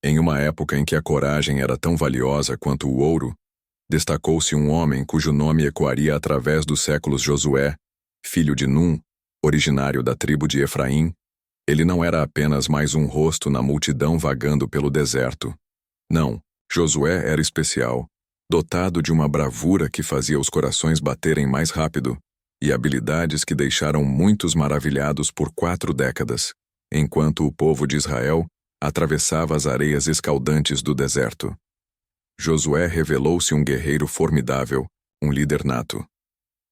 Em uma época em que a coragem era tão valiosa quanto o ouro, destacou-se um homem cujo nome ecoaria através dos séculos: Josué, filho de Num, originário da tribo de Efraim. Ele não era apenas mais um rosto na multidão vagando pelo deserto. Não, Josué era especial, dotado de uma bravura que fazia os corações baterem mais rápido, e habilidades que deixaram muitos maravilhados por 4 décadas, enquanto o povo de Israel atravessava as areias escaldantes do deserto. Josué revelou-se um guerreiro formidável, um líder nato.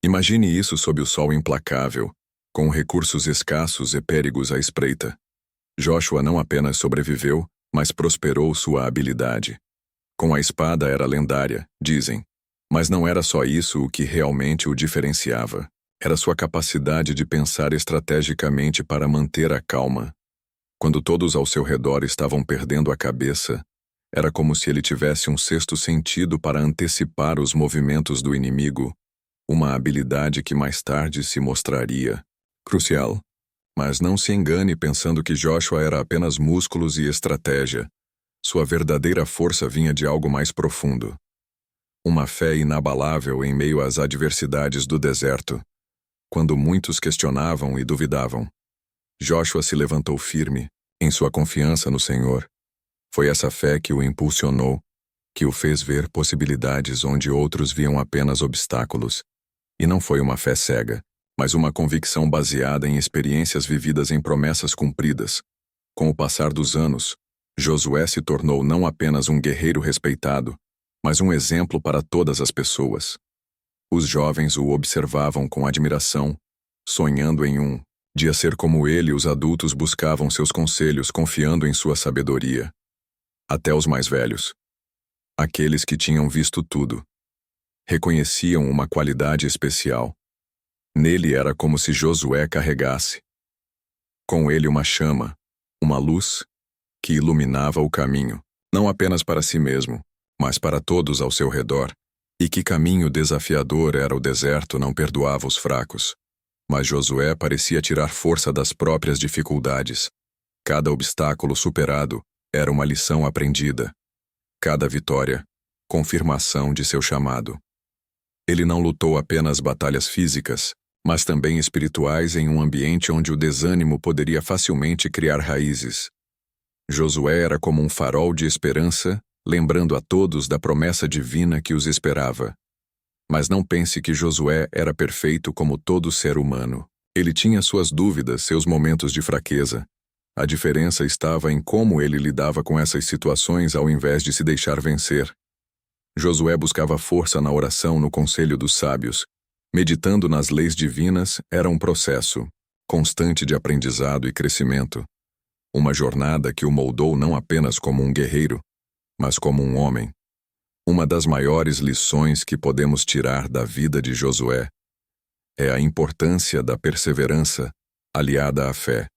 Imagine isso sob o sol implacável, com recursos escassos e périgos à espreita. Joshua não apenas sobreviveu, mas prosperou sua habilidade. Com a espada era lendária, dizem. Mas não era só isso o que realmente o diferenciava. Era sua capacidade de pensar estrategicamente para manter a calma. Quando todos ao seu redor estavam perdendo a cabeça, era como se ele tivesse um sexto sentido para antecipar os movimentos do inimigo, uma habilidade que mais tarde se mostraria crucial. Mas não se engane pensando que Joshua era apenas músculos e estratégia. Sua verdadeira força vinha de algo mais profundo. Uma fé inabalável em meio às adversidades do deserto. Quando muitos questionavam e duvidavam, Joshua se levantou firme, em sua confiança no Senhor. Foi essa fé que o impulsionou, que o fez ver possibilidades onde outros viam apenas obstáculos. E não foi uma fé cega, mas uma convicção baseada em experiências vividas em promessas cumpridas. Com o passar dos anos, Josué se tornou não apenas um guerreiro respeitado, mas um exemplo para todas as pessoas. Os jovens o observavam com admiração, sonhando em um dia ser como ele. Os adultos buscavam seus conselhos confiando em sua sabedoria. Até os mais velhos, aqueles que tinham visto tudo, reconheciam uma qualidade especial. Nele era como se Josué carregasse com ele uma chama, uma luz, que iluminava o caminho, não apenas para si mesmo, mas para todos ao seu redor. E que caminho desafiador era o deserto, não perdoava os fracos. Mas Josué parecia tirar força das próprias dificuldades. Cada obstáculo superado era uma lição aprendida. Cada vitória, confirmação de seu chamado. Ele não lutou apenas batalhas físicas, mas também espirituais em um ambiente onde o desânimo poderia facilmente criar raízes. Josué era como um farol de esperança, lembrando a todos da promessa divina que os esperava. Mas não pense que Josué era perfeito como todo ser humano. Ele tinha suas dúvidas, seus momentos de fraqueza. A diferença estava em como ele lidava com essas situações ao invés de se deixar vencer. Josué buscava força na oração, no conselho dos sábios. Meditando nas leis divinas era um processo constante de aprendizado e crescimento. Uma jornada que o moldou não apenas como um guerreiro, mas como um homem. Uma das maiores lições que podemos tirar da vida de Josué é a importância da perseverança aliada à fé.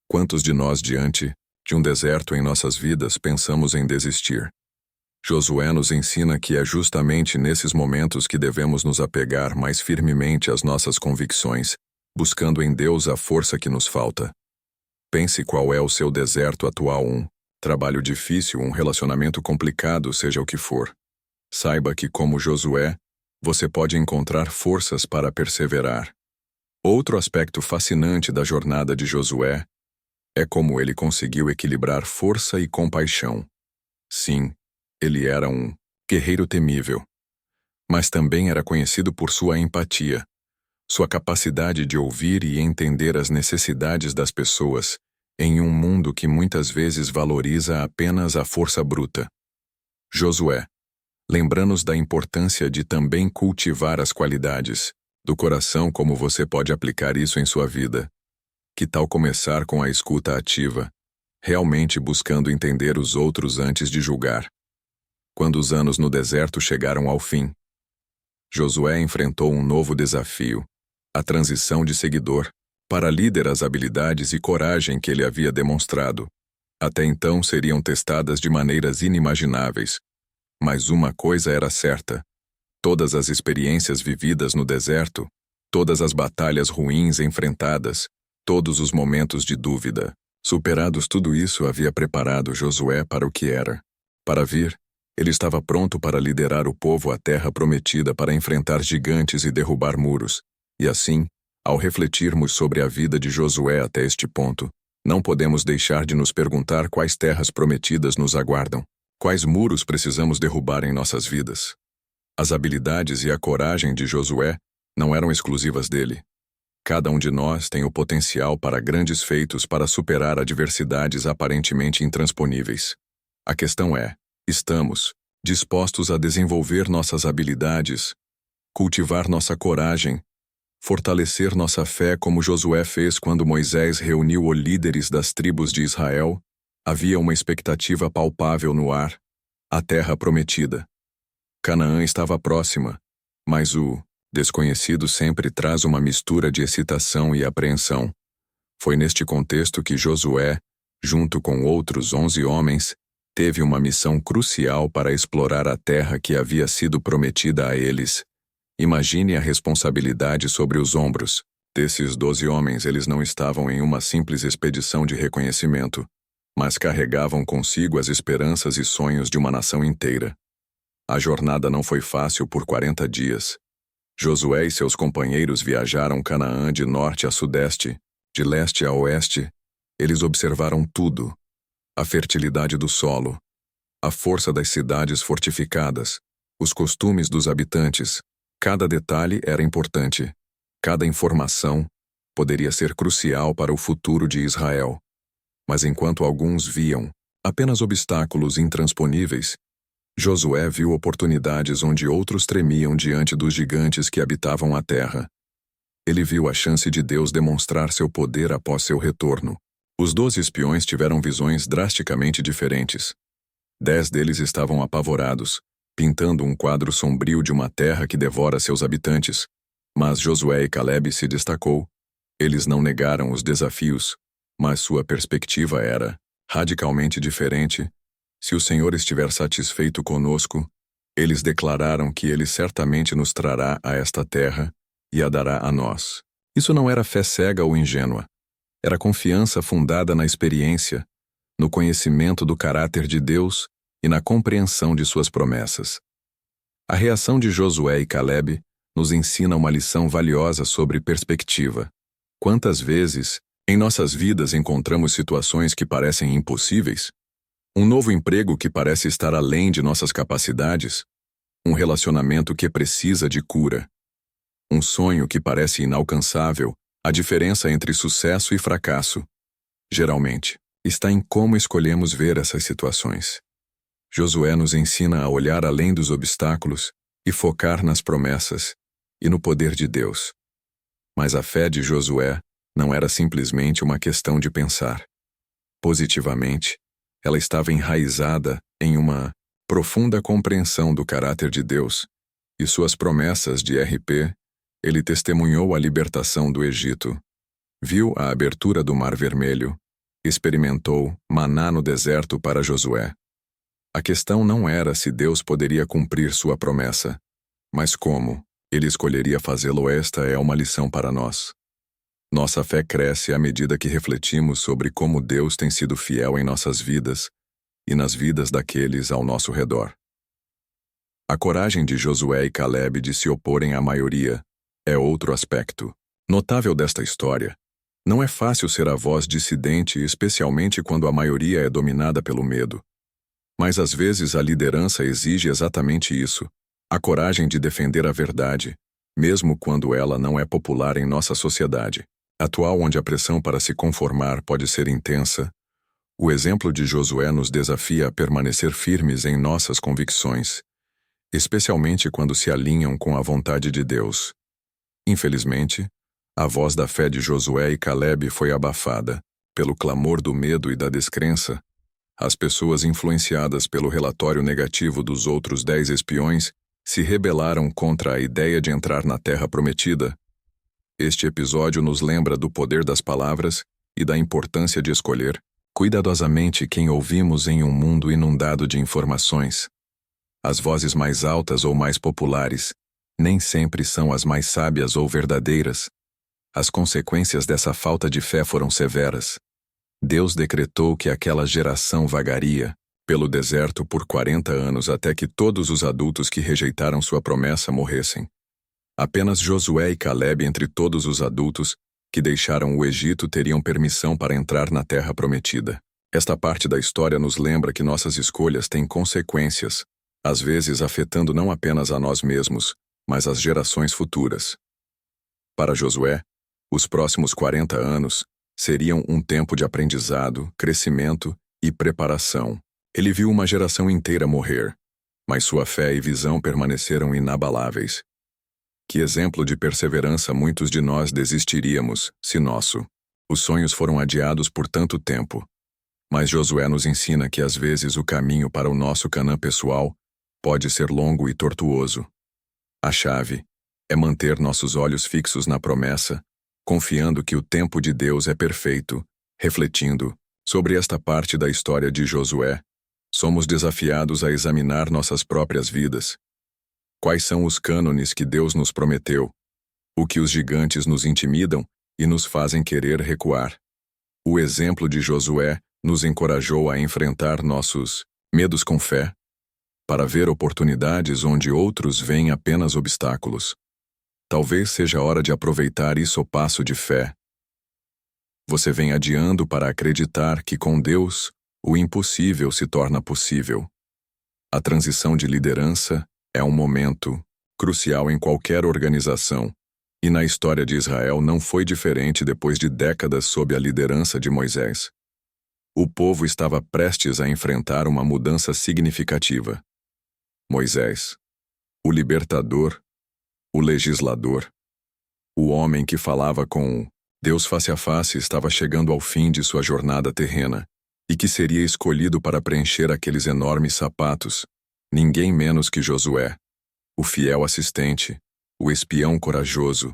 Quantos de nós, diante de um deserto em nossas vidas, pensamos em desistir? Josué nos ensina que é justamente nesses momentos que devemos nos apegar mais firmemente às nossas convicções, buscando em Deus a força que nos falta. Pense qual é o seu deserto atual: um trabalho difícil, um relacionamento complicado, seja o que for. Saiba que, como Josué, você pode encontrar forças para perseverar. Outro aspecto fascinante da jornada de Josué é como ele conseguiu equilibrar força e compaixão. Sim, ele era um guerreiro temível, mas também era conhecido por sua empatia, sua capacidade de ouvir e entender as necessidades das pessoas, em um mundo que muitas vezes valoriza apenas a força bruta. Josué, lembra-nos da importância de também cultivar as qualidades do coração. Como você pode aplicar isso em sua vida? Que tal começar com a escuta ativa, realmente buscando entender os outros antes de julgar? Quando os anos no deserto chegaram ao fim, Josué enfrentou um novo desafio: a transição de seguidor para líder. As habilidades e coragem que ele havia demonstrado até então seriam testadas de maneiras inimagináveis. Mas uma coisa era certa: todas as experiências vividas no deserto, todas as batalhas ruins enfrentadas, todos os momentos de dúvida, Superados tudo isso, havia preparado Josué para o que era. Para vir, ele estava pronto para liderar o povo à terra prometida, para enfrentar gigantes e derrubar muros. E assim, ao refletirmos sobre a vida de Josué até este ponto, não podemos deixar de nos perguntar quais terras prometidas nos aguardam, quais muros precisamos derrubar em nossas vidas. As habilidades e a coragem de Josué não eram exclusivas dele. Cada um de nós tem o potencial para grandes feitos, para superar adversidades aparentemente intransponíveis. A questão é: estamos dispostos a desenvolver nossas habilidades, cultivar nossa coragem, fortalecer nossa fé como Josué fez quando Moisés reuniu os líderes das tribos de Israel? Havia uma expectativa palpável no ar: a terra prometida. Canaã estava próxima, mas o desconhecido sempre traz uma mistura de excitação e apreensão. Foi neste contexto que Josué, junto com outros 11 homens, teve uma missão crucial para explorar a terra que havia sido prometida a eles. Imagine a responsabilidade sobre os ombros desses 12 homens. Eles não estavam em uma simples expedição de reconhecimento, mas carregavam consigo as esperanças e sonhos de uma nação inteira. A jornada não foi fácil por 40 dias. Josué e seus companheiros viajaram Canaã de norte a sudeste, de leste a oeste. Eles observaram tudo: a fertilidade do solo, a força das cidades fortificadas, os costumes dos habitantes. Cada detalhe era importante. Cada informação poderia ser crucial para o futuro de Israel. Mas enquanto alguns viam apenas obstáculos intransponíveis, Josué viu oportunidades onde outros tremiam diante dos gigantes que habitavam a terra. Ele viu a chance de Deus demonstrar seu poder após seu retorno. Os 12 espiões tiveram visões drasticamente diferentes. 10 deles estavam apavorados, pintando um quadro sombrio de uma terra que devora seus habitantes. Mas Josué e Calebe se destacou. Eles não negaram os desafios, mas sua perspectiva era radicalmente diferente. Se o Senhor estiver satisfeito conosco, eles declararam que Ele certamente nos trará a esta terra e a dará a nós. Isso não era fé cega ou ingênua. Era confiança fundada na experiência, no conhecimento do caráter de Deus e na compreensão de suas promessas. A reação de Josué e Calebe nos ensina uma lição valiosa sobre perspectiva. Quantas vezes, em nossas vidas, encontramos situações que parecem impossíveis? Um novo emprego que parece estar além de nossas capacidades, um relacionamento que precisa de cura, um sonho que parece inalcançável. A diferença entre sucesso e fracasso, geralmente, está em como escolhemos ver essas situações. Josué nos ensina a olhar além dos obstáculos e focar nas promessas e no poder de Deus. Mas a fé de Josué não era simplesmente uma questão de pensar positivamente. Ela estava enraizada em uma profunda compreensão do caráter de Deus e suas promessas de RP. Ele testemunhou a libertação do Egito, viu a abertura do Mar Vermelho, experimentou maná no deserto para Josué. A questão não era se Deus poderia cumprir sua promessa, mas como Ele escolheria fazê-lo. Esta é uma lição para nós. Nossa fé cresce à medida que refletimos sobre como Deus tem sido fiel em nossas vidas e nas vidas daqueles ao nosso redor. A coragem de Josué e Calebe de se oporem à maioria é outro aspecto notável desta história. Não é fácil ser a voz dissidente, especialmente quando a maioria é dominada pelo medo. Mas às vezes a liderança exige exatamente isso: a coragem de defender a verdade, mesmo quando ela não é popular em nossa sociedade atual, onde a pressão para se conformar pode ser intensa. O exemplo de Josué nos desafia a permanecer firmes em nossas convicções, especialmente quando se alinham com a vontade de Deus. Infelizmente, a voz da fé de Josué e Calebe foi abafada pelo clamor do medo e da descrença. As pessoas influenciadas pelo relatório negativo dos outros 10 espiões se rebelaram contra a ideia de entrar na Terra Prometida. Este episódio nos lembra do poder das palavras e da importância de escolher cuidadosamente quem ouvimos em um mundo inundado de informações. As vozes mais altas ou mais populares nem sempre são as mais sábias ou verdadeiras. As consequências dessa falta de fé foram severas. Deus decretou que aquela geração vagaria pelo deserto por 40 anos até que todos os adultos que rejeitaram sua promessa morressem. Apenas Josué e Calebe entre todos os adultos que deixaram o Egito teriam permissão para entrar na terra prometida. Esta parte da história nos lembra que nossas escolhas têm consequências, às vezes afetando não apenas a nós mesmos, mas as gerações futuras. Para Josué, os próximos 40 anos seriam um tempo de aprendizado, crescimento e preparação. Ele viu uma geração inteira morrer, mas sua fé e visão permaneceram inabaláveis. Que exemplo de perseverança muitos de nós desistiríamos se os sonhos foram adiados por tanto tempo. Mas Josué nos ensina que às vezes o caminho para o nosso Canaã pessoal pode ser longo e tortuoso. A chave é manter nossos olhos fixos na promessa, confiando que o tempo de Deus é perfeito. Refletindo sobre esta parte da história de Josué, somos desafiados a examinar nossas próprias vidas. Quais são os cânones que Deus nos prometeu? O que os gigantes nos intimidam e nos fazem querer recuar? O exemplo de Josué nos encorajou a enfrentar nossos medos com fé, para ver oportunidades onde outros veem apenas obstáculos. Talvez seja hora de aproveitar isso ao passo de fé. Você vem adiando para acreditar que com Deus, o impossível se torna possível. A transição de liderança é um momento crucial em qualquer organização, e na história de Israel não foi diferente depois de décadas sob a liderança de Moisés. O povo estava prestes a enfrentar uma mudança significativa. Moisés, o libertador, o legislador, o homem que falava com Deus face a face, estava chegando ao fim de sua jornada terrena, e que seria escolhido para preencher aqueles enormes sapatos, ninguém menos que Josué, o fiel assistente, o espião corajoso,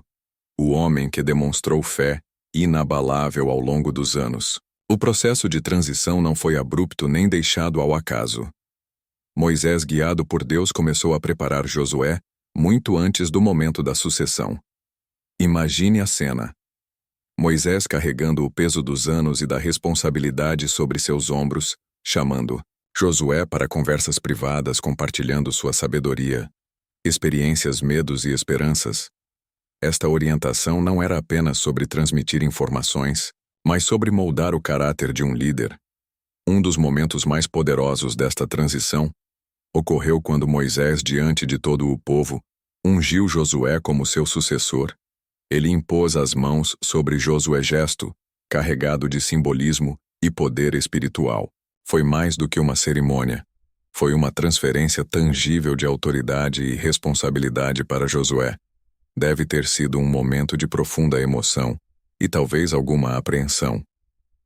o homem que demonstrou fé inabalável ao longo dos anos. O processo de transição não foi abrupto nem deixado ao acaso. Moisés, guiado por Deus, começou a preparar Josué muito antes do momento da sucessão. Imagine a cena. Moisés carregando o peso dos anos e da responsabilidade sobre seus ombros, chamando Josué para conversas privadas, compartilhando sua sabedoria, experiências, medos e esperanças. Esta orientação não era apenas sobre transmitir informações, mas sobre moldar o caráter de um líder. Um dos momentos mais poderosos desta transição ocorreu quando Moisés, diante de todo o povo, ungiu Josué como seu sucessor. Ele impôs as mãos sobre Josué, gesto carregado de simbolismo e poder espiritual. Foi mais do que uma cerimônia. Foi uma transferência tangível de autoridade e responsabilidade para Josué. Deve ter sido um momento de profunda emoção e talvez alguma apreensão.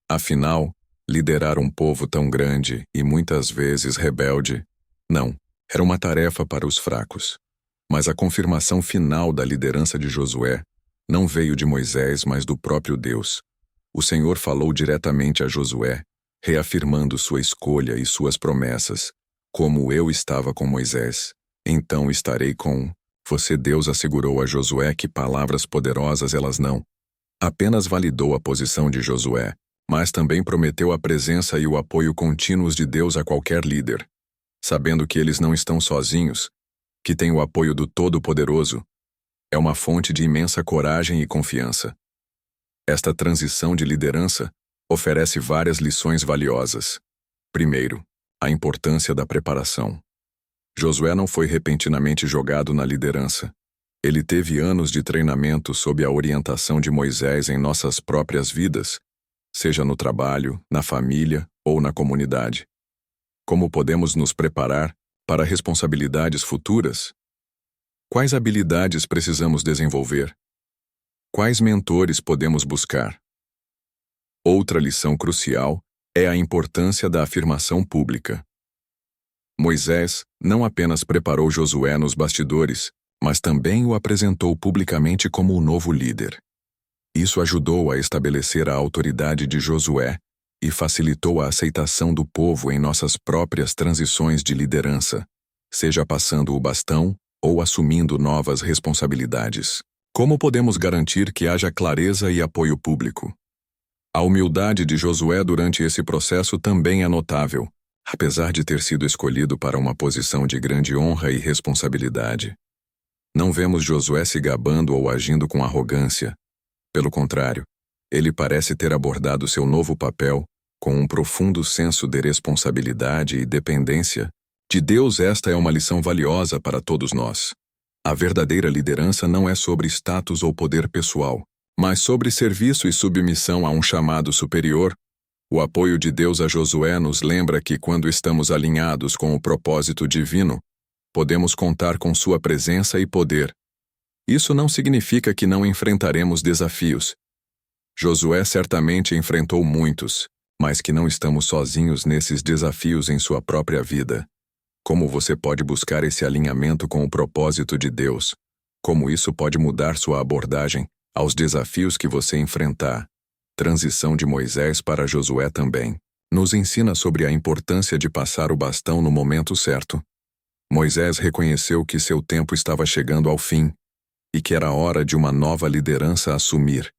Afinal, liderar um povo tão grande e muitas vezes rebelde, não, era uma tarefa para os fracos. Mas a confirmação final da liderança de Josué não veio de Moisés, mas do próprio Deus. O Senhor falou diretamente a Josué, reafirmando sua escolha e suas promessas. Como eu estava com Moisés, então estarei com você. Deus assegurou a Josué que palavras poderosas elas não apenas validou a posição de Josué, mas também prometeu a presença e o apoio contínuos de Deus a qualquer líder. Sabendo que eles não estão sozinhos, que têm o apoio do Todo-Poderoso, é uma fonte de imensa coragem e confiança. Esta transição de liderança oferece várias lições valiosas. Primeiro, a importância da preparação. Josué não foi repentinamente jogado na liderança. Ele teve anos de treinamento sob a orientação de Moisés em nossas próprias vidas, seja no trabalho, na família ou na comunidade. Como podemos nos preparar para responsabilidades futuras? Quais habilidades precisamos desenvolver? Quais mentores podemos buscar? Outra lição crucial é a importância da afirmação pública. Moisés não apenas preparou Josué nos bastidores, mas também o apresentou publicamente como o novo líder. Isso ajudou a estabelecer a autoridade de Josué e facilitou a aceitação do povo em nossas próprias transições de liderança, seja passando o bastão ou assumindo novas responsabilidades. Como podemos garantir que haja clareza e apoio público? A humildade de Josué durante esse processo também é notável, apesar de ter sido escolhido para uma posição de grande honra e responsabilidade. Não vemos Josué se gabando ou agindo com arrogância. Pelo contrário, ele parece ter abordado seu novo papel com um profundo senso de responsabilidade e dependência de Deus. Esta é uma lição valiosa para todos nós. A verdadeira liderança não é sobre status ou poder pessoal, mas sobre serviço e submissão a um chamado superior. O apoio de Deus a Josué nos lembra que, quando estamos alinhados com o propósito divino, podemos contar com sua presença e poder. Isso não significa que não enfrentaremos desafios. Josué certamente enfrentou muitos, mas que não estamos sozinhos nesses desafios em sua própria vida. Como você pode buscar esse alinhamento com o propósito de Deus? Como isso pode mudar sua abordagem aos desafios que você enfrentar? Transição de Moisés para Josué também nos ensina sobre a importância de passar o bastão no momento certo. Moisés reconheceu que seu tempo estava chegando ao fim e que era hora de uma nova liderança assumir.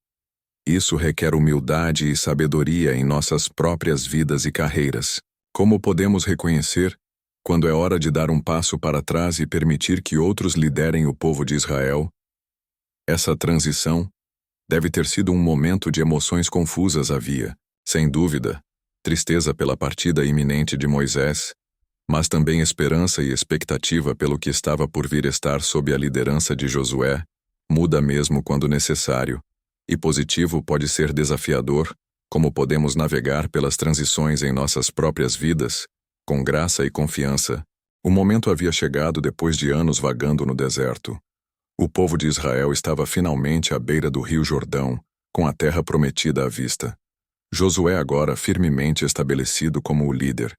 Isso requer humildade e sabedoria em nossas próprias vidas e carreiras. Como podemos reconhecer quando é hora de dar um passo para trás e permitir que outros liderem o povo de Israel? Essa transição deve ter sido um momento de emoções confusas. Havia, sem dúvida, tristeza pela partida iminente de Moisés, mas também esperança e expectativa pelo que estava por vir. Estar sob a liderança de Josué muda mesmo quando necessário, e positivo pode ser desafiador. Como podemos navegar pelas transições em nossas próprias vidas, com graça e confiança? O momento havia chegado depois de anos vagando no deserto. O povo de Israel estava finalmente à beira do rio Jordão, com a terra prometida à vista. Josué, agora firmemente estabelecido como o líder,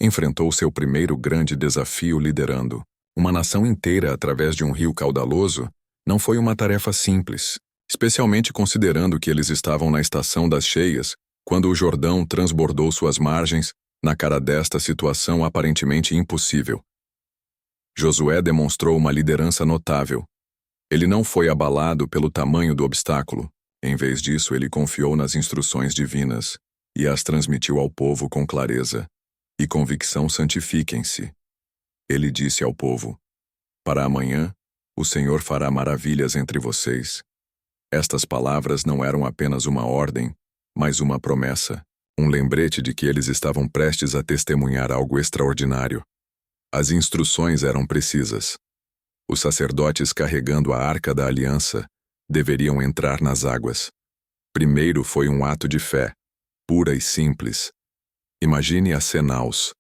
enfrentou seu primeiro grande desafio liderando uma nação inteira através de um rio caudaloso. Não foi uma tarefa simples, especialmente considerando que eles estavam na estação das cheias, quando o Jordão transbordou suas margens. Na cara desta situação aparentemente impossível, Josué demonstrou uma liderança notável. Ele não foi abalado pelo tamanho do obstáculo. Em vez disso, ele confiou nas instruções divinas e as transmitiu ao povo com clareza e convicção. Santifiquem-se. Ele disse ao povo: para amanhã, o Senhor fará maravilhas entre vocês. Estas palavras não eram apenas uma ordem, mas uma promessa, um lembrete de que eles estavam prestes a testemunhar algo extraordinário. As instruções eram precisas. Os sacerdotes carregando a Arca da Aliança deveriam entrar nas águas. Primeiro foi um ato de fé, pura e simples. Imagine a cena: aos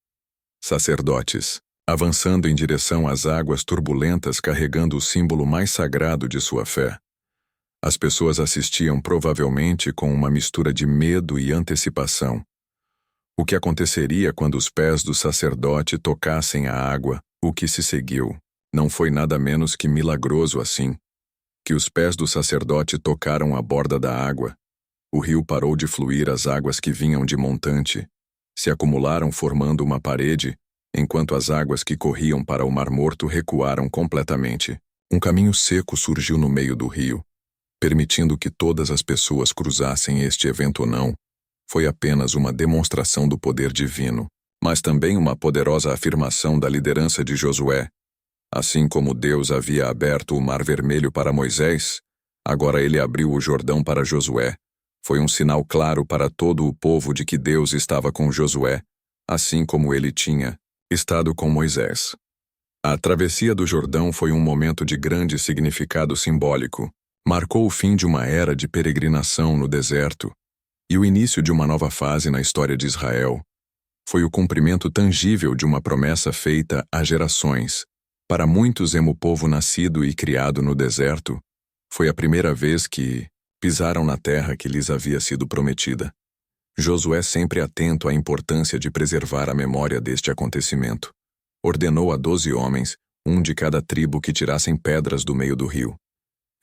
sacerdotes avançando em direção às águas turbulentas carregando o símbolo mais sagrado de sua fé. As pessoas assistiam provavelmente com uma mistura de medo e antecipação. O que aconteceria quando os pés do sacerdote tocassem a água? O que se seguiu não foi nada menos que milagroso. Assim que os pés do sacerdote tocaram a borda da água, o rio parou de fluir. As águas que vinham de montante se acumularam formando uma parede, enquanto as águas que corriam para o Mar Morto recuaram completamente. Um caminho seco surgiu no meio do rio, permitindo que todas as pessoas cruzassem. Este evento não foi apenas uma demonstração do poder divino, mas também uma poderosa afirmação da liderança de Josué. Assim como Deus havia aberto o Mar Vermelho para Moisés, agora ele abriu o Jordão para Josué. Foi um sinal claro para todo o povo de que Deus estava com Josué, assim como ele tinha estado com Moisés. A travessia do Jordão foi um momento de grande significado simbólico. Marcou o fim de uma era de peregrinação no deserto e o início de uma nova fase na história de Israel. Foi o cumprimento tangível de uma promessa feita há gerações. Para muitos, o povo nascido e criado no deserto, foi a primeira vez que pisaram na terra que lhes havia sido prometida. Josué, sempre atento à importância de preservar a memória deste acontecimento, ordenou a 12 homens, um de cada tribo, que tirassem pedras do meio do rio.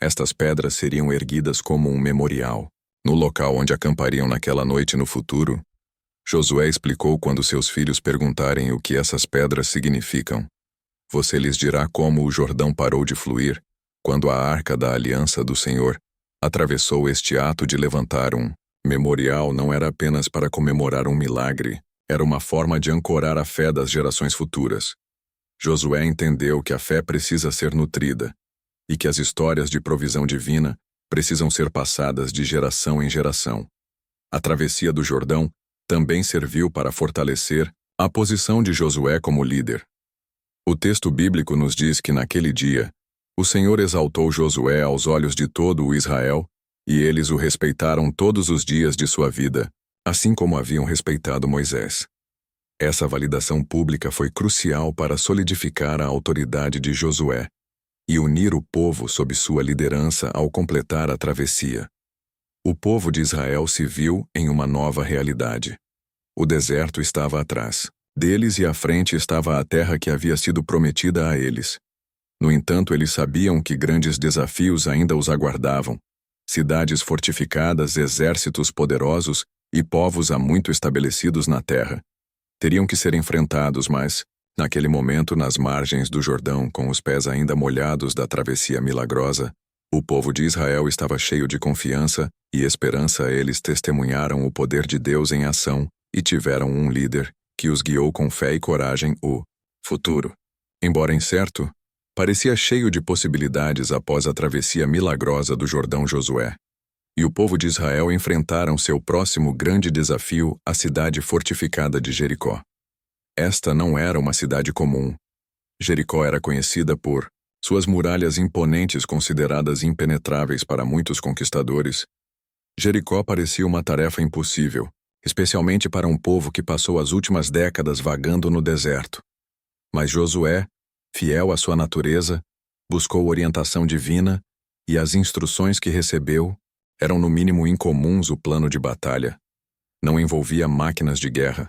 Estas pedras seriam erguidas como um memorial no local onde acampariam naquela noite no futuro. Josué explicou: quando seus filhos perguntarem o que essas pedras significam, você lhes dirá como o Jordão parou de fluir quando a Arca da Aliança do Senhor atravessou. Este ato de levantar um Memorial não era apenas para comemorar um milagre, era uma forma de ancorar a fé das gerações futuras. Josué entendeu que a fé precisa ser nutrida e que as histórias de provisão divina precisam ser passadas de geração em geração. A travessia do Jordão também serviu para fortalecer a posição de Josué como líder. O texto bíblico nos diz que naquele dia, o Senhor exaltou Josué aos olhos de todo o Israel, e eles o respeitaram todos os dias de sua vida, assim como haviam respeitado Moisés. Essa validação pública foi crucial para solidificar a autoridade de Josué e unir o povo sob sua liderança ao completar a travessia. O povo de Israel se viu em uma nova realidade. O deserto estava atrás deles e à frente estava a terra que havia sido prometida a eles. No entanto, eles sabiam que grandes desafios ainda os aguardavam. Cidades fortificadas, exércitos poderosos e povos há muito estabelecidos na terra teriam que ser enfrentados, mas, naquele momento, nas margens do Jordão, com os pés ainda molhados da travessia milagrosa, o povo de Israel estava cheio de confiança e esperança. Eles testemunharam o poder de Deus em ação e tiveram um líder que os guiou com fé e coragem. O futuro, embora incerto, parecia cheio de possibilidades após a travessia milagrosa do Jordão. Josué e o povo de Israel enfrentaram seu próximo grande desafio, a cidade fortificada de Jericó. Esta não era uma cidade comum. Jericó era conhecida por suas muralhas imponentes, consideradas impenetráveis para muitos conquistadores. Jericó parecia uma tarefa impossível, especialmente para um povo que passou as últimas décadas vagando no deserto. Mas Josué, fiel à sua natureza, buscou orientação divina e as instruções que recebeu eram no mínimo incomuns. O plano de batalha não envolvia máquinas de guerra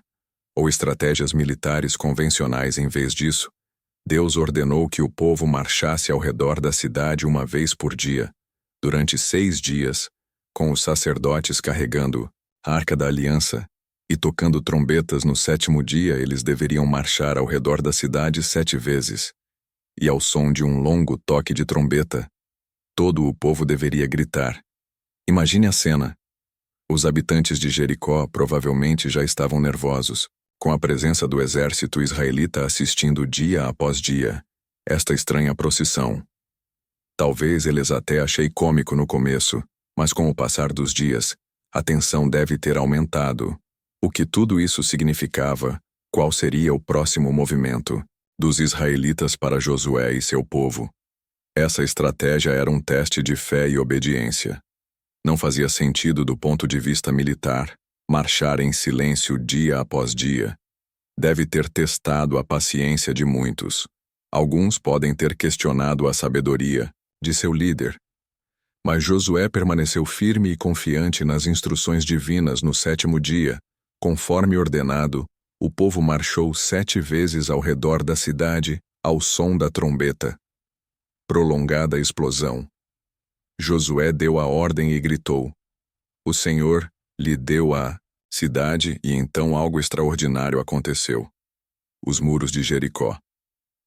ou estratégias militares convencionais. Em vez disso, Deus ordenou que o povo marchasse ao redor da cidade uma vez por dia, durante 6 dias, com os sacerdotes carregando a Arca da Aliança e tocando trombetas. No 7º dia, eles deveriam marchar ao redor da cidade 7 vezes. E ao som de um longo toque de trombeta, todo o povo deveria gritar. Imagine a cena. Os habitantes de Jericó provavelmente já estavam nervosos, com a presença do exército israelita assistindo dia após dia esta estranha procissão. Talvez eles até achem cômico no começo, mas com o passar dos dias, a tensão deve ter aumentado. O que tudo isso significava? Qual seria o próximo movimento dos israelitas para Josué e seu povo? Essa estratégia era um teste de fé e obediência. Não fazia sentido do ponto de vista militar marchar em silêncio dia após dia. Deve ter testado a paciência de muitos. Alguns podem ter questionado a sabedoria de seu líder. Mas Josué permaneceu firme e confiante nas instruções divinas. No 7º dia, conforme ordenado, o povo marchou 7 vezes ao redor da cidade, ao som da trombeta. Prolongada explosão. Josué deu a ordem e gritou. O Senhor lhe deu a cidade, e então algo extraordinário aconteceu. Os muros de Jericó,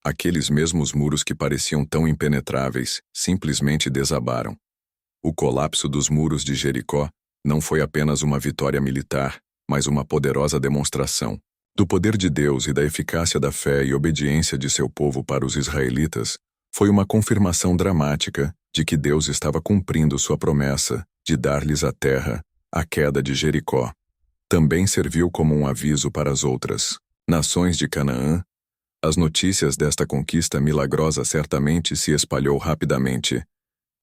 aqueles mesmos muros que pareciam tão impenetráveis, simplesmente desabaram. O colapso dos muros de Jericó não foi apenas uma vitória militar, mas uma poderosa demonstração do poder de Deus e da eficácia da fé e obediência de seu povo. Para os israelitas, foi uma confirmação dramática de que Deus estava cumprindo sua promessa de dar-lhes a terra. A queda de Jericó também serviu como um aviso para as outras nações de Canaã. As notícias desta conquista milagrosa certamente se espalhou rapidamente,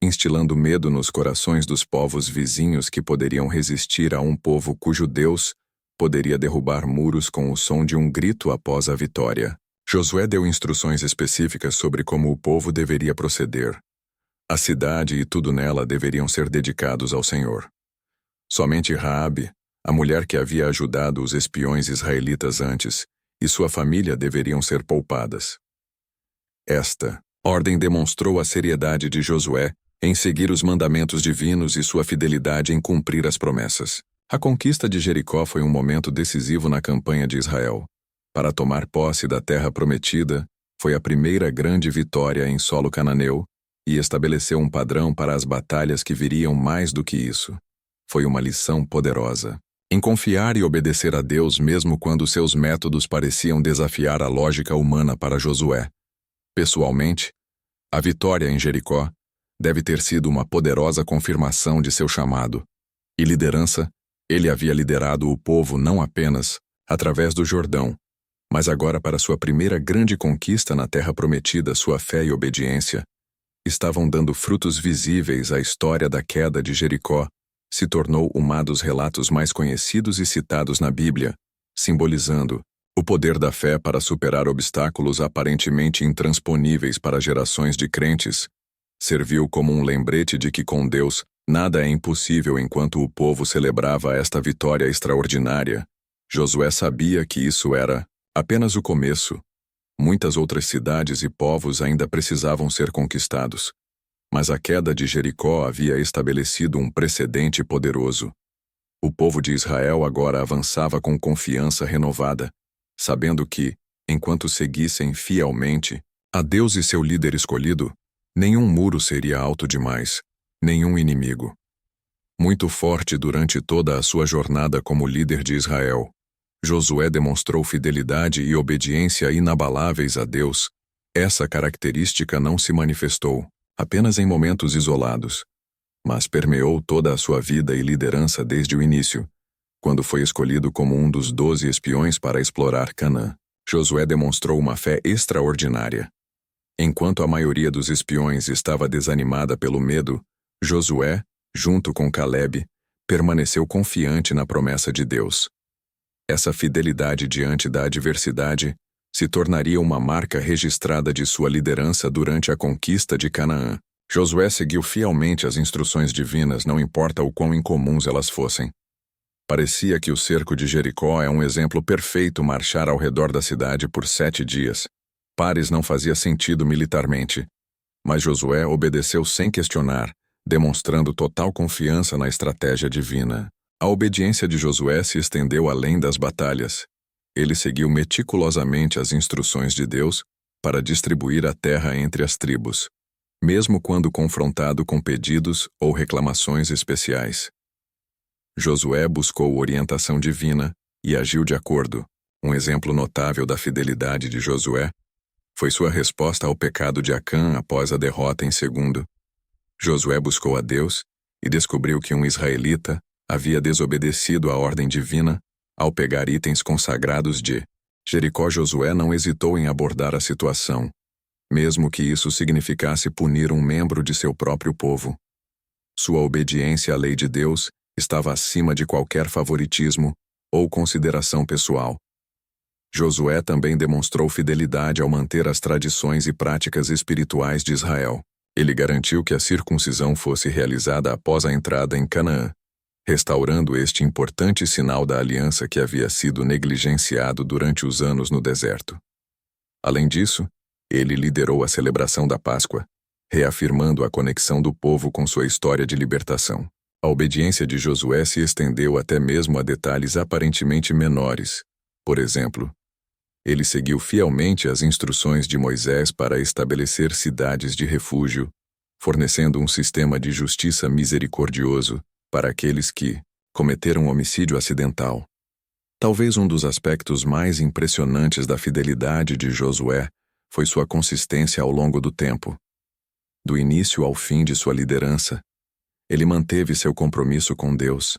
instilando medo nos corações dos povos vizinhos que poderiam resistir a um povo cujo Deus poderia derrubar muros com o som de um grito após a vitória. Josué deu instruções específicas sobre como o povo deveria proceder. A cidade e tudo nela deveriam ser dedicados ao Senhor. Somente Raabe, a mulher que havia ajudado os espiões israelitas antes, e sua família deveriam ser poupadas. Esta ordem demonstrou a seriedade de Josué em seguir os mandamentos divinos e sua fidelidade em cumprir as promessas. A conquista de Jericó foi um momento decisivo na campanha de Israel. Para tomar posse da terra prometida, foi a primeira grande vitória em solo cananeu e estabeleceu um padrão para as batalhas que viriam. Mais do que isso, foi uma lição poderosa. Em confiar e obedecer a Deus mesmo quando seus métodos pareciam desafiar a lógica humana para Josué. Pessoalmente, a vitória em Jericó deve ter sido uma poderosa confirmação de seu chamado. E liderança, ele havia liderado o povo não apenas através do Jordão, mas agora para sua primeira grande conquista na terra prometida, sua fé e obediência estavam dando frutos visíveis. A história da queda de Jericó se tornou um dos relatos mais conhecidos e citados na Bíblia, simbolizando o poder da fé para superar obstáculos aparentemente intransponíveis para gerações de crentes. Serviu como um lembrete de que com Deus nada é impossível. Enquanto o povo celebrava esta vitória extraordinária, Josué sabia que isso era apenas o começo. Muitas outras cidades e povos ainda precisavam ser conquistados. Mas a queda de Jericó havia estabelecido um precedente poderoso. O povo de Israel agora avançava com confiança renovada, sabendo que, enquanto seguissem fielmente a Deus e seu líder escolhido, nenhum muro seria alto demais, nenhum inimigo. Muito forte durante toda a sua jornada como líder de Israel, Josué demonstrou fidelidade e obediência inabaláveis a Deus. Essa característica não se manifestou apenas em momentos isolados, mas permeou toda a sua vida e liderança desde o início, quando foi escolhido como um dos 12 espiões para explorar Canaã. Josué demonstrou uma fé extraordinária. Enquanto a maioria dos espiões estava desanimada pelo medo, Josué, junto com Caleb, permaneceu confiante na promessa de Deus. Essa fidelidade diante da adversidade se tornaria uma marca registrada de sua liderança durante a conquista de Canaã. Josué seguiu fielmente as instruções divinas, não importa o quão incomuns elas fossem. Parecia que o cerco de Jericó é um exemplo perfeito. Marchar ao redor da cidade por 7 dias. Pares não fazia sentido militarmente, mas Josué obedeceu sem questionar, demonstrando total confiança na estratégia divina. A obediência de Josué se estendeu além das batalhas. Ele seguiu meticulosamente as instruções de Deus para distribuir a terra entre as tribos, mesmo quando confrontado com pedidos ou reclamações especiais. Josué buscou orientação divina e agiu de acordo. Um exemplo notável da fidelidade de Josué foi sua resposta ao pecado de Acã após a derrota em Segundo. Josué buscou a Deus e descobriu que um israelita havia desobedecido à ordem divina ao pegar itens consagrados de Jericó. Josué não hesitou em abordar a situação, mesmo que isso significasse punir um membro de seu próprio povo. Sua obediência à lei de Deus estava acima de qualquer favoritismo ou consideração pessoal. Josué também demonstrou fidelidade ao manter as tradições e práticas espirituais de Israel. Ele garantiu que a circuncisão fosse realizada após a entrada em Canaã, restaurando este importante sinal da aliança que havia sido negligenciado durante os anos no deserto. Além disso, ele liderou a celebração da Páscoa, reafirmando a conexão do povo com sua história de libertação. A obediência de Josué se estendeu até mesmo a detalhes aparentemente menores. Por exemplo, ele seguiu fielmente as instruções de Moisés para estabelecer cidades de refúgio, fornecendo um sistema de justiça misericordioso para aqueles que cometeram homicídio acidental. Talvez um dos aspectos mais impressionantes da fidelidade de Josué foi sua consistência ao longo do tempo. Do início ao fim de sua liderança, ele manteve seu compromisso com Deus.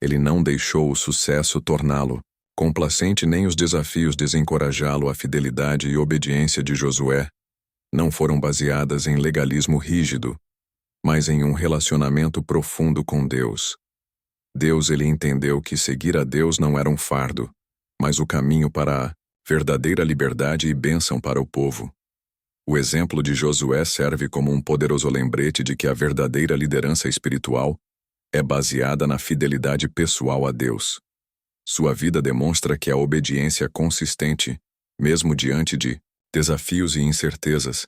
Ele não deixou o sucesso torná-lo complacente nem os desafios desencorajá-lo. A fidelidade e obediência de Josué não foram baseadas em legalismo rígido, mas em um relacionamento profundo com Deus. Ele entendeu que seguir a Deus não era um fardo, mas o caminho para a verdadeira liberdade e bênção para o povo. O exemplo de Josué serve como um poderoso lembrete de que a verdadeira liderança espiritual é baseada na fidelidade pessoal a Deus. Sua vida demonstra que a obediência consistente, mesmo diante de desafios e incertezas,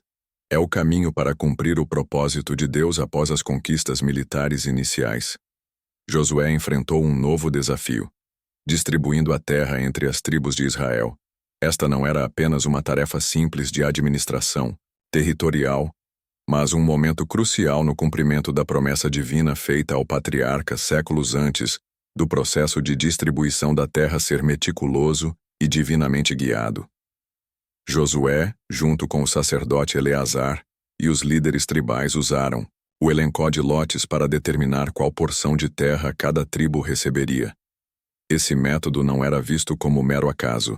é o caminho para cumprir o propósito de Deus após as conquistas militares iniciais. Josué enfrentou um novo desafio, distribuindo a terra entre as tribos de Israel. Esta não era apenas uma tarefa simples de administração territorial, mas um momento crucial no cumprimento da promessa divina feita ao patriarca séculos antes do processo de distribuição da terra ser meticuloso e divinamente guiado. Josué, junto com o sacerdote Eleazar e os líderes tribais, usaram o elencó de lotes para determinar qual porção de terra cada tribo receberia. Esse método não era visto como mero acaso,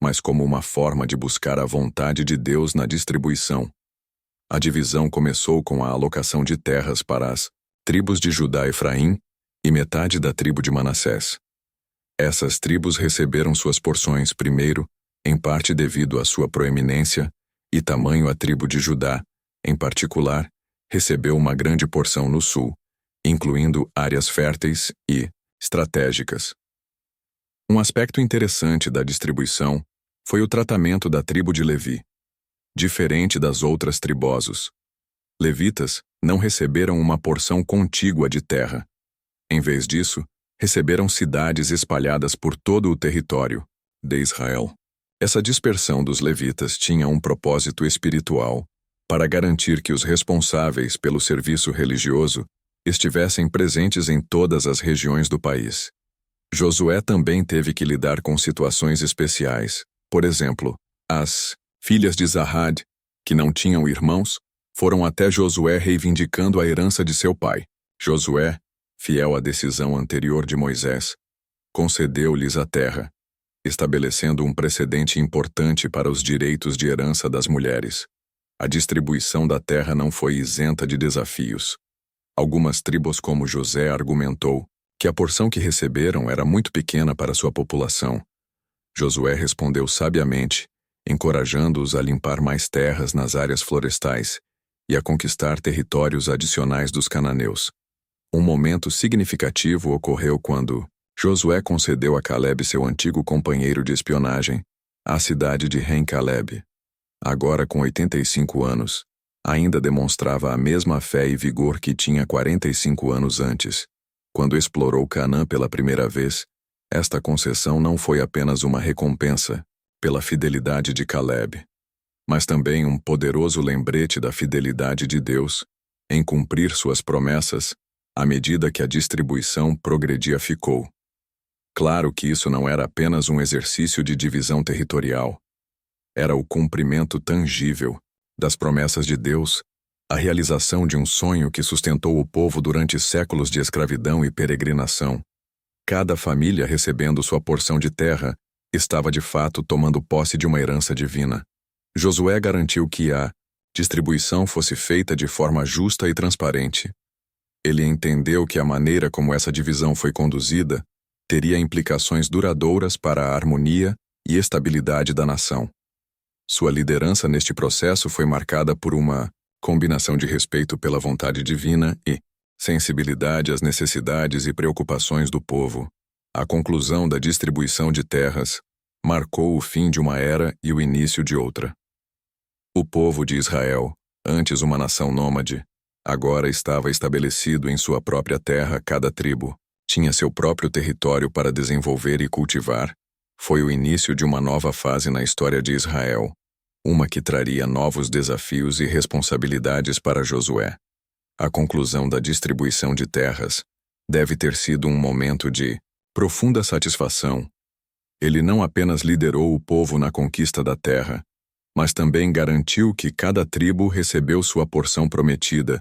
mas como uma forma de buscar a vontade de Deus na distribuição. A divisão começou com a alocação de terras para as tribos de Judá e Efraim e metade da tribo de Manassés. Essas tribos receberam suas porções primeiro, em parte devido à sua proeminência e tamanho. A tribo de Judá, em particular, recebeu uma grande porção no sul, incluindo áreas férteis e estratégicas. Um aspecto interessante da distribuição foi o tratamento da tribo de Levi. Diferente das outras tribos, levitas não receberam uma porção contígua de terra. Em vez disso, receberam cidades espalhadas por todo o território de Israel. Essa dispersão dos levitas tinha um propósito espiritual, para garantir que os responsáveis pelo serviço religioso estivessem presentes em todas as regiões do país. Josué também teve que lidar com situações especiais. Por exemplo, as filhas de Zahad, que não tinham irmãos, foram até Josué reivindicando a herança de seu pai. Josué, fiel à decisão anterior de Moisés, concedeu-lhes a terra, estabelecendo um precedente importante para os direitos de herança das mulheres. A distribuição da terra não foi isenta de desafios. Algumas tribos, como José, argumentou que a porção que receberam era muito pequena para sua população. Josué respondeu sabiamente, encorajando-os a limpar mais terras nas áreas florestais e a conquistar territórios adicionais dos cananeus. Um momento significativo ocorreu quando Josué concedeu a Caleb, seu antigo companheiro de espionagem, a cidade de Caleb. Agora com 85 anos, ainda demonstrava a mesma fé e vigor que tinha 45 anos antes. Quando explorou Canaã pela primeira vez, esta concessão não foi apenas uma recompensa pela fidelidade de Caleb, mas também um poderoso lembrete da fidelidade de Deus em cumprir suas promessas à medida que a distribuição progredia. Ficou claro que isso não era apenas um exercício de divisão territorial. Era o cumprimento tangível das promessas de Deus, a realização de um sonho que sustentou o povo durante séculos de escravidão e peregrinação. Cada família, recebendo sua porção de terra, estava de fato tomando posse de uma herança divina. Josué garantiu que a distribuição fosse feita de forma justa e transparente. Ele entendeu que a maneira como essa divisão foi conduzida teria implicações duradouras para a harmonia e estabilidade da nação. Sua liderança neste processo foi marcada por uma combinação de respeito pela vontade divina e sensibilidade às necessidades e preocupações do povo. A conclusão da distribuição de terras marcou o fim de uma era e o início de outra. O povo de Israel, antes uma nação nômade, agora estava estabelecido em sua própria terra. Cada tribo tinha seu próprio território para desenvolver e cultivar. Foi o início de uma nova fase na história de Israel, uma que traria novos desafios e responsabilidades para Josué. A conclusão da distribuição de terras deve ter sido um momento de profunda satisfação. Ele não apenas liderou o povo na conquista da terra, mas também garantiu que cada tribo recebeu sua porção prometida.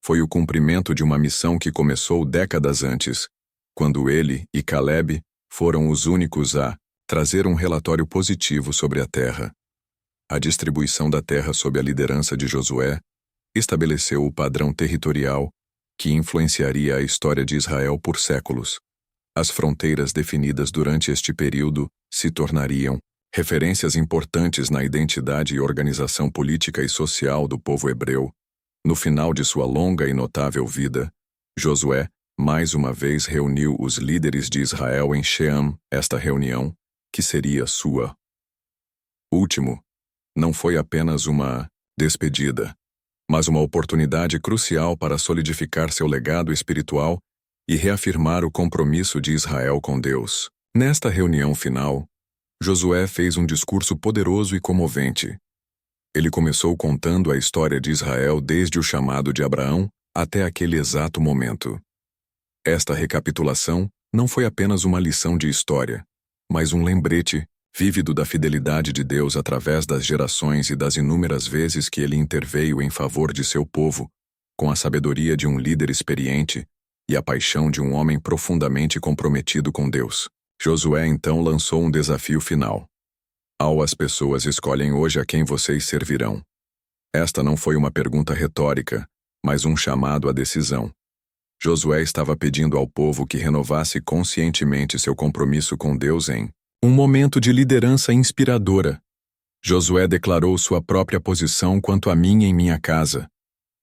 Foi o cumprimento de uma missão que começou décadas antes, quando ele e Caleb foram os únicos a trazer um relatório positivo sobre a terra. A distribuição da terra sob a liderança de Josué estabeleceu o padrão territorial que influenciaria a história de Israel por séculos. As fronteiras definidas durante este período se tornariam referências importantes na identidade e organização política e social do povo hebreu. No final de sua longa e notável vida, Josué mais uma vez reuniu os líderes de Israel em Sheam. Esta reunião, que seria sua última, não foi apenas uma despedida, mas uma oportunidade crucial para solidificar seu legado espiritual e reafirmar o compromisso de Israel com Deus. Nesta reunião final, Josué fez um discurso poderoso e comovente. Ele começou contando a história de Israel desde o chamado de Abraão até aquele exato momento. Esta recapitulação não foi apenas uma lição de história, mas um lembrete vívido da fidelidade de Deus através das gerações e das inúmeras vezes que ele interveio em favor de seu povo, com a sabedoria de um líder experiente e a paixão de um homem profundamente comprometido com Deus. Josué então lançou um desafio final. As pessoas escolhem hoje a quem vocês servirão. Esta não foi uma pergunta retórica, mas um chamado à decisão. Josué estava pedindo ao povo que renovasse conscientemente seu compromisso com Deus em um momento de liderança inspiradora. Josué declarou sua própria posição quanto a mim e em minha casa.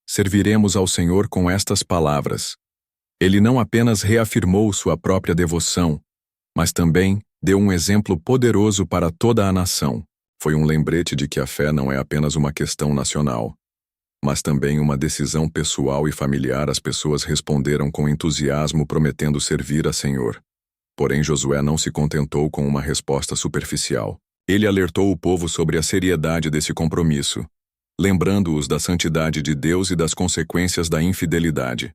Serviremos ao Senhor com estas palavras. Ele não apenas reafirmou sua própria devoção, mas também deu um exemplo poderoso para toda a nação. Foi um lembrete de que a fé não é apenas uma questão nacional, mas também uma decisão pessoal e familiar. As pessoas responderam com entusiasmo, prometendo servir a Senhor. Porém, Josué não se contentou com uma resposta superficial. Ele alertou o povo sobre a seriedade desse compromisso, lembrando-os da santidade de Deus e das consequências da infidelidade.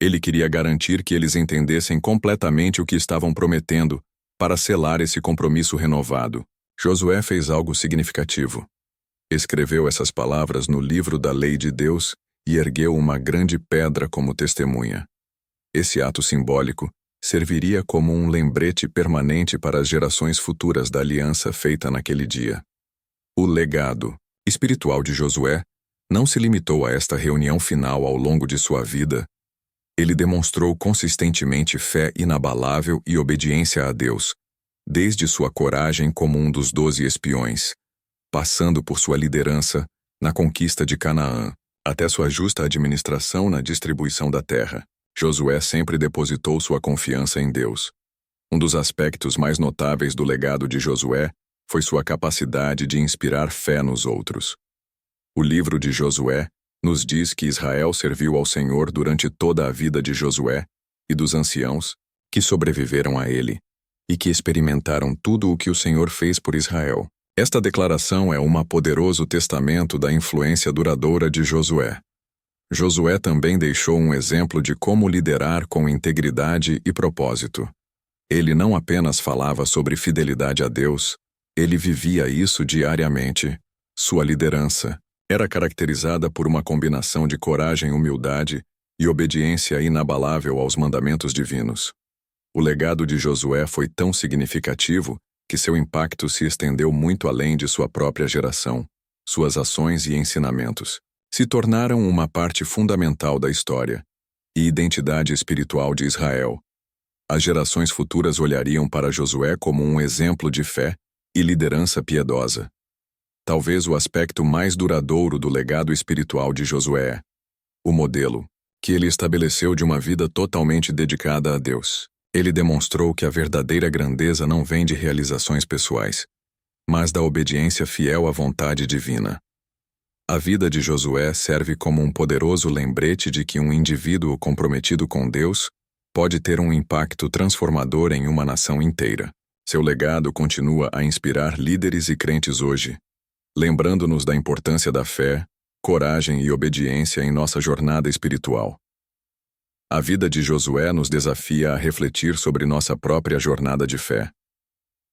Ele queria garantir que eles entendessem completamente o que estavam prometendo para selar esse compromisso renovado. Josué fez algo significativo. Escreveu essas palavras no livro da lei de Deus e ergueu uma grande pedra como testemunha. Esse ato simbólico serviria como um lembrete permanente para as gerações futuras da aliança feita naquele dia. O legado espiritual de Josué não se limitou a esta reunião final. Ao longo de sua vida, ele demonstrou consistentemente fé inabalável e obediência a Deus, desde sua coragem como um dos 12 espiões, passando por sua liderança na conquista de Canaã, até sua justa administração na distribuição da terra. Josué sempre depositou sua confiança em Deus. Um dos aspectos mais notáveis do legado de Josué foi sua capacidade de inspirar fé nos outros. O livro de Josué nos diz que Israel serviu ao Senhor durante toda a vida de Josué e dos anciãos que sobreviveram a ele, e que experimentaram tudo o que o Senhor fez por Israel. Esta declaração é um poderoso testamento da influência duradoura de Josué. Josué também deixou um exemplo de como liderar com integridade e propósito. Ele não apenas falava sobre fidelidade a Deus, ele vivia isso diariamente. Sua liderança era caracterizada por uma combinação de coragem, humildade e obediência inabalável aos mandamentos divinos. O legado de Josué foi tão significativo que seu impacto se estendeu muito além de sua própria geração. Suas ações e ensinamentos se tornaram uma parte fundamental da história e identidade espiritual de Israel. As gerações futuras olhariam para Josué como um exemplo de fé e liderança piedosa. Talvez o aspecto mais duradouro do legado espiritual de Josué é o modelo que ele estabeleceu de uma vida totalmente dedicada a Deus. Ele demonstrou que a verdadeira grandeza não vem de realizações pessoais, mas da obediência fiel à vontade divina. A vida de Josué serve como um poderoso lembrete de que um indivíduo comprometido com Deus pode ter um impacto transformador em uma nação inteira. Seu legado continua a inspirar líderes e crentes hoje, lembrando-nos da importância da fé, coragem e obediência em nossa jornada espiritual. A vida de Josué nos desafia a refletir sobre nossa própria jornada de fé.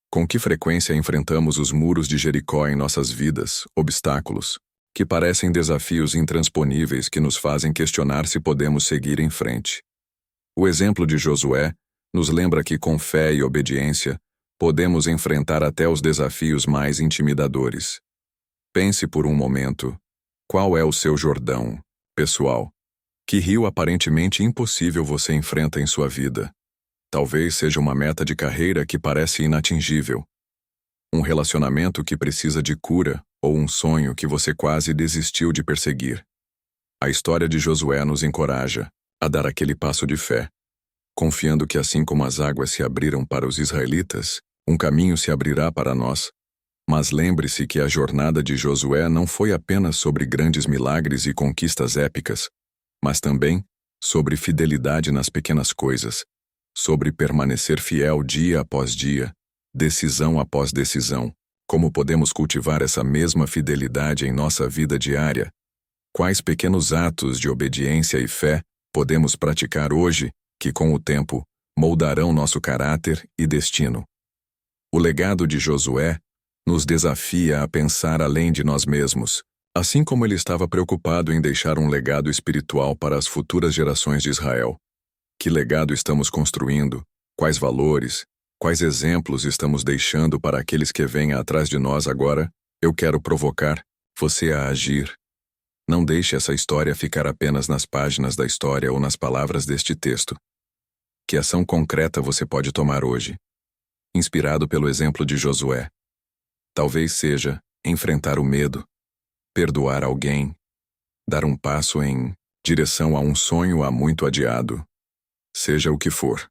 Com que frequência enfrentamos os muros de Jericó em nossas vidas, obstáculos que parecem desafios intransponíveis que nos fazem questionar se podemos seguir em frente? O exemplo de Josué nos lembra que com fé e obediência podemos enfrentar até os desafios mais intimidadores. Pense por um momento, qual é o seu Jordão pessoal? Que rio aparentemente impossível você enfrenta em sua vida? Talvez seja uma meta de carreira que parece inatingível, um relacionamento que precisa de cura ou um sonho que você quase desistiu de perseguir. A história de Josué nos encoraja a dar aquele passo de fé, confiando que assim como as águas se abriram para os israelitas, um caminho se abrirá para nós. Mas lembre-se que a jornada de Josué não foi apenas sobre grandes milagres e conquistas épicas, mas também sobre fidelidade nas pequenas coisas, sobre permanecer fiel dia após dia, decisão após decisão, Como podemos cultivar essa mesma fidelidade em nossa vida diária? Quais pequenos atos de obediência e fé podemos praticar hoje que, com o tempo, moldarão nosso caráter e destino? O legado de Josué nos desafia a pensar além de nós mesmos, assim como ele estava preocupado em deixar um legado espiritual para as futuras gerações de Israel. Que legado estamos construindo? Quais valores? Quais exemplos estamos deixando para aqueles que vêm atrás de nós agora? Eu quero provocar você a agir. Não deixe essa história ficar apenas nas páginas da história ou nas palavras deste texto. Que ação concreta você pode tomar hoje? Inspirado pelo exemplo de Josué. Talvez seja enfrentar o medo, perdoar alguém, dar um passo em direção a um sonho há muito adiado. Seja o que for.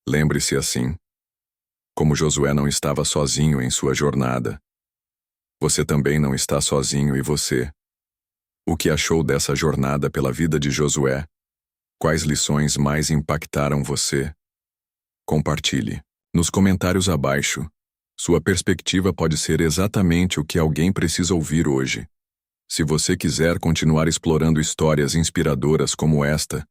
Lembre-se assim, como Josué não estava sozinho em sua jornada. Você também não está sozinho e você? O que achou dessa jornada pela vida de Josué? Quais lições mais impactaram você? Compartilhe. Nos comentários abaixo, sua perspectiva pode ser exatamente o que alguém precisa ouvir hoje. Se você quiser continuar explorando histórias inspiradoras como esta,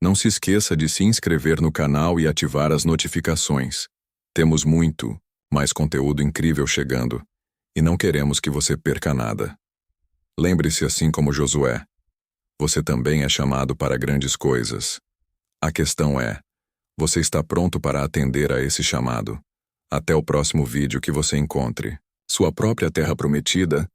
não se esqueça de se inscrever no canal e ativar as notificações. Temos muito mais conteúdo incrível chegando, e não queremos que você perca nada. Lembre-se, assim como Josué, você também é chamado para grandes coisas. A questão é, você está pronto para atender a esse chamado? Até o próximo vídeo que você encontre sua própria terra prometida